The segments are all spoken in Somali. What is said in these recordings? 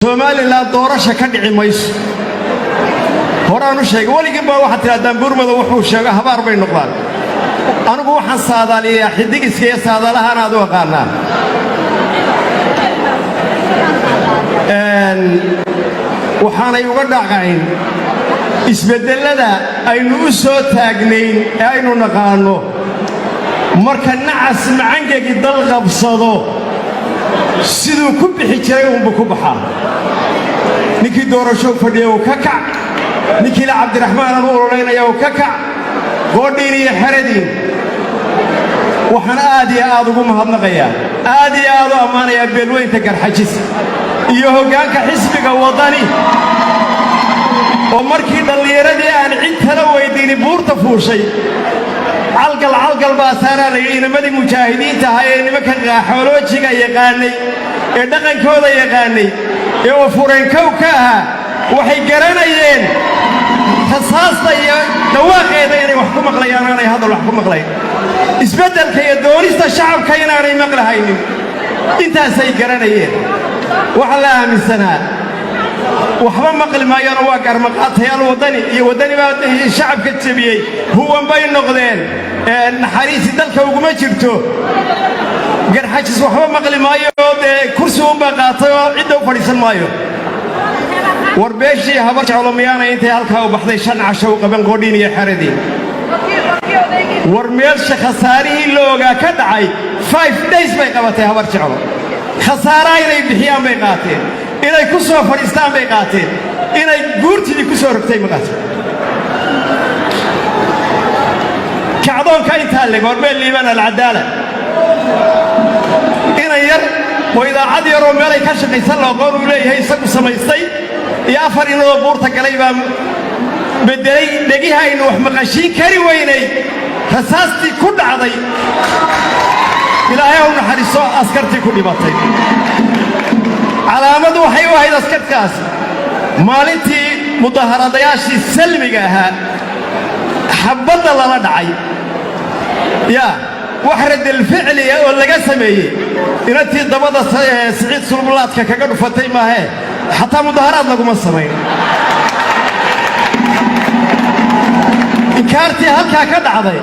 Soomaali la doorasho ka dhici mayso horaanu sheegay waligii baa waxa tiraadaan burmada wuxuu sheegay habaar bay noqdaan anigu waxaan saadaaliyaa xidig iska saadalahan aad u aqaanaa waxaanay uga dhaqayn isbedelada aynu u soo taagnayn ee aynu naqaano marka nacas macangegi dal qabsado sidoo ku bixi jiray uu ku baxaa ninkii doorasho fadhiyo ka kac ninkii la Cabdiraxmaan aanu ololeynaya ka kac goodhiin iyo xaradin waxaan aad iyo aad ugu mahadnaqayaa aad iyo aad u amaanaya beelweynta Garxajis iyo hoggaanka xisbiga wadani oo markii dhalinyarada aan cid kala weydiin buurta fuushay calgal baa saaran inamadi mujaahidiinta ay nimanka xooloojiga yaqaanay ee dhaqankooda yaqaanay ee oo fureenkow ka ah waxay garanayeen xasaasta iyo dhawaaqeeda inay wax ku maqlayaan aanay hadal wax ku maqlayn isbedelka iyo doorista shacabka inaanay maqlahaynin intaas ay garanayeen waxa la aaminsanaa waxba maqli maayaan waa garmaqaatayaal wadani baa shacabka jabiyay huwan bay noqdeen naxariisi dalka uguma jirto Garxajis waxba maqli maayo kursi uu qaatay oo cid u fadhiisan maayo warbeeshii habar jeclomiyana intay halka u baxday 5 casho u qaban qoodhiin iyo xaradii war meelsha khasaarihii looga ka dhacay 5 days bay qabatay habar jeclo khasaaraha inay bixiyaan bay qaateen inay ku soo fadhiistaan bay qaateen inay guurtidii ku soo rogtay maqaas kacdoonka inta la gorbeel liiban al-cadaalad ina yar oo idaacad yar oo meel ay ka shaqaysan loo qoon u leeyahay isagu samaystay iyo afar inoo buurta galay baa bedelay dhagiha inuu wax maqashiin kari weynay rasaastii ku dhacday ilaahay uu naxariiso askartii ku dhibatay calaamadu waxay u ahayd askartaas maalintii mudaharadayaashii salmiga ahaa xabadda lala dhacay وحرد الفعل ولا قسمي إنتي ضبط سعيد سلملات كجدو فتي ما هي حتى مظاهرات لكم السمين إنكارتي هلكا كدعضي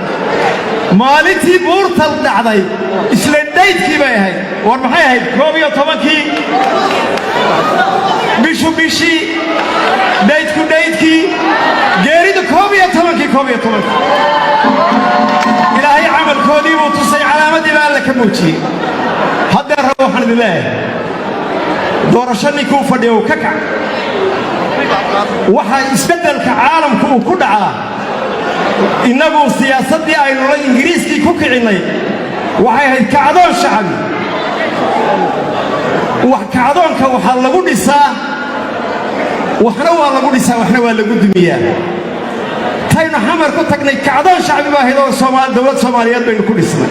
مالتي بورتل دعضي إسلنديت كي باي ورمحي هاي كوبيا طبكي بيشو بيشي ديت كي جيريد كوبيا طبكي إلهي عمل كودي وتصي علامة بالك موتي هذا الروح لله دورشني كوفا ديو ككع وحا يسبدل كعالم كدعا إنه سياسة دي أينو الإنجليزي كوكعني وحا كعدون شعبي وكعدون كوحا لغو نساء وحنوا لغو نساء وحنوا لغو دمية تاينو حمر كتقني كعدون شعبي باهدو دولة صوماليات بين كل اسمه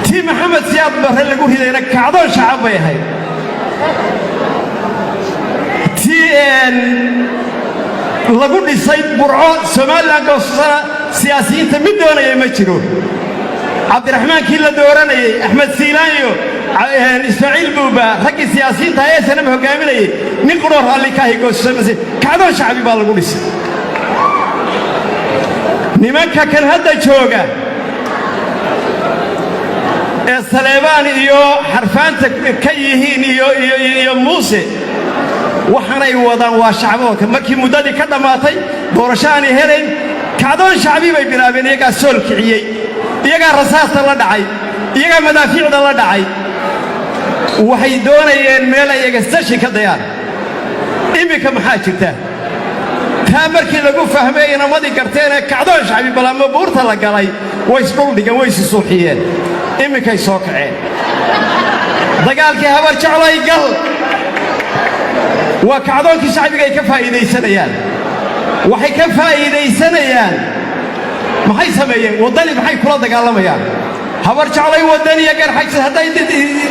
تي محمد زياد بره اللي قول هنا كعدون شعبي هاي تي لقول لي سيد برعو سومال لانكو سياسيين تمدونا يمشرون عبد الرحمن كيلا دوراني احمد سيلانيو اسماعيل بوبا رقي سياسيين تاي سنه هوغاميني نين قرور اللي كاهي قوس كعدون شعبي با لقول لي nimanka kan hadda jooga ee Saleebaan iyo xarfaanta ka yihiin iyo Muuse waxaanay wadaan waa shacabka markii muddadii ka dhamaatay doorashaani heleen kacdoon shacbi bay bilaabeen iyaga sool kiciyay iyaga rasaasta la dhacay iyaga madaafiicda la dhacay waxay doonayeen meel iyaga sashi ka dayaan imika maxaa jirta markii lagu fahmay inamadii garteen kacdoon shacbi balaamo buurta la galay way isdul dhigan way suuxiyeen imikay soo kaceen dagaalkii habar jeclay gal waa kacdoonkii shacbiga ay ka faa'iideysanayaan waxay ka faa'iideysanayaan maxay sameeyeen wadani maxay kula dagaalamayaan habar jeclay wadani iyo Garxajis haday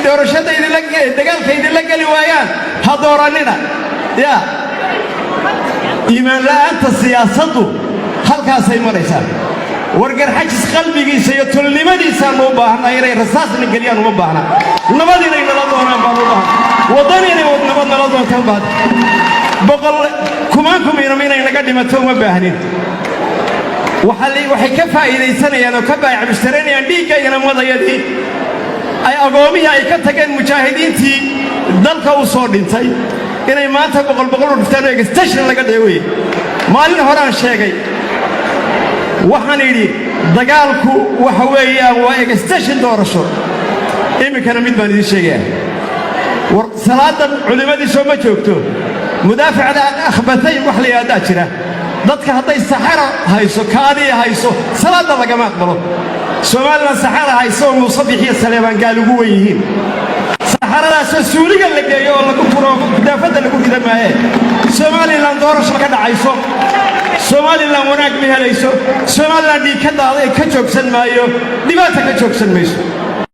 doorashadayda dagaalkayda la gali waayaan ha dooranina إيمان لا أنت السياسة هل كاسي مريسا ورجرحجز قلبي سيطل لمدي سامو باهنا يري رصاص نقليان مباهنا نمدي لين الله دونا بابو باهنا وضني boqol doonta baad boqol kumaankum inay naga dhimato uma baahnin waxay ka faa'iidaysanayaan oo ka baayac mushtaranayaan dhiiggayana madayadii ay agoomihii ay ka tageen mujaahidiintii dalka u soo dhintay inay maanta boqol u dhiftaan oo extension laga dheeway maalin horaan sheegay waxaan idhi dagaalku waxa weeyaan waa extension doorasho iminkana mid baan idiin sheegayaa war salaadan culimmadii soo ma joogto mudaafacda akhbatay wax la yidhaahdaa jira dadka hadday saxara hayso kaadii hayso salaada lagama aqbalo Soomaaliland saxara hayso oo Muusabix iyo Saleebaan gaal ugu weyn yihiin saxaradaasoo suuliga la geeyo oo lagu furo mudaafada lagu ridamaaye Soomaaliland doorasho ka dhacayso Soomaaliland wanaag ma helayso Soomaaliland dhiig ka daaday ka joogsan maayo dhibaato ka joogsan mayso